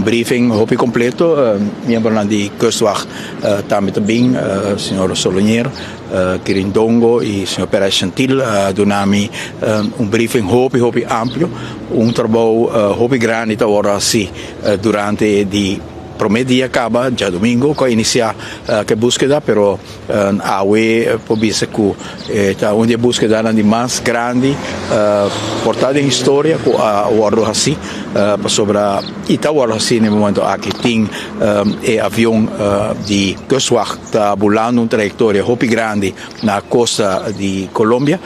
briefing hopi completo, membro di Kustwacht também, senhor Solonier, Quirindongo e senhor Perez Chantil, donami briefing hopi amplo, trabalho hopi grande agora assim durante di promedia acaba já domingo com iniciar que búsqueda, pero awe pobisa ku onde búsqueda na mais grande portada em história com a wardo assim sobre ita wardo assim no momento aqui tem avião de Kustwacht tá bulando trajetória hopi grande na costa de Colômbia.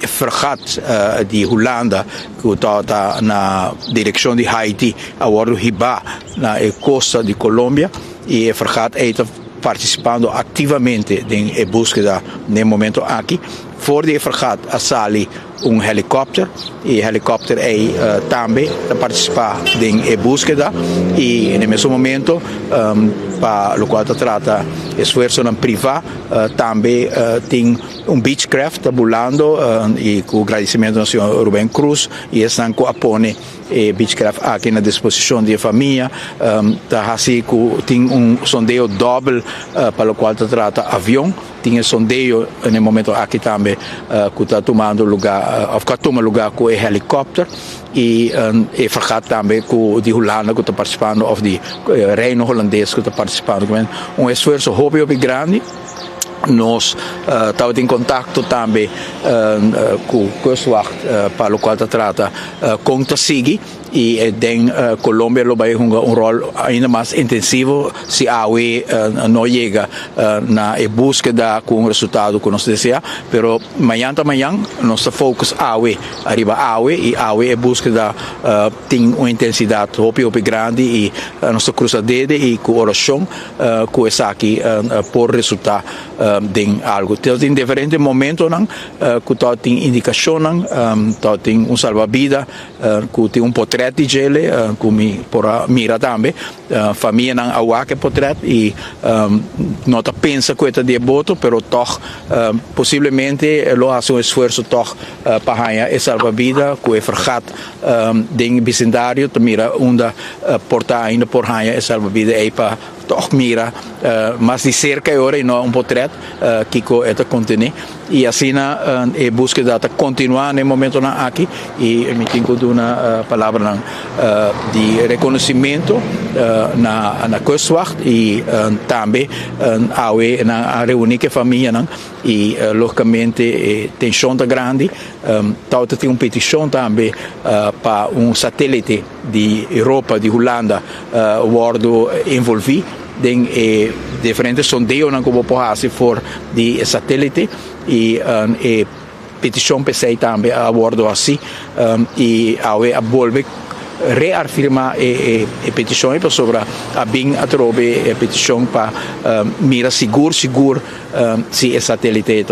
Fregat de Holanda que está na direção de Haiti a wardo hiba na costa de Colômbia e fregat está participando ativamente em busca no momento aqui. Voor de fregat sali helicóptero e helicóptero também participa em busca e no mesmo momento para o qual trata esforço privado também tem Beechcraft bulando e com agradecimento ao senhor Rubén Cruz e estão com apoio Beechcraft aqui na disposição da família tá assim tem sondeio doble para o qual trata avião tinha sondeio no momento aqui também que está tomando lugar toma lugar com o helicóptero e fregat também com de Holanda que está participando ou de Reino Holandês que está participando esforço hopi grande. Nós estamos em contato também com o Kustwacht para o qual trata conta seguir e em Colômbia vai rol ainda mais intensivo se a AUE não chega na búsqueda com o resultado que nós desejamos, pero amanhã nosso foco AUE arriba AUE e AUE búsqueda tem uma intensidade hopi grande e nossa cruzadede e com oração com essa aqui por resultado de algo. Tem diferentes momentos que tem indicação, tem salva-vida, que tem portrait de gele, que me mira também, família não awa que portrait e não pensa que é de boto, pero toch possivelmente lo hace esforço toch para ganhar salva-vida, que é fregat de vecindário, mira onde porta ainda por ganhar salva-vida é para toch mira mas de cerca agora e não portrait que esta contém e assim a búsqueda continuar no momento aqui e me tenho uma palavra de reconhecimento na Kustwacht e também a reunir com a família e logicamente tensão grande tem uma petição também para satélite de Europa, de Holanda wardo envolvido em diferentes sondeios que vou fazer for de satélite e petição PC também a bordo assim e a volver reafirmar a petição sobre a bem a trobe a petição para mira seguro se é satélite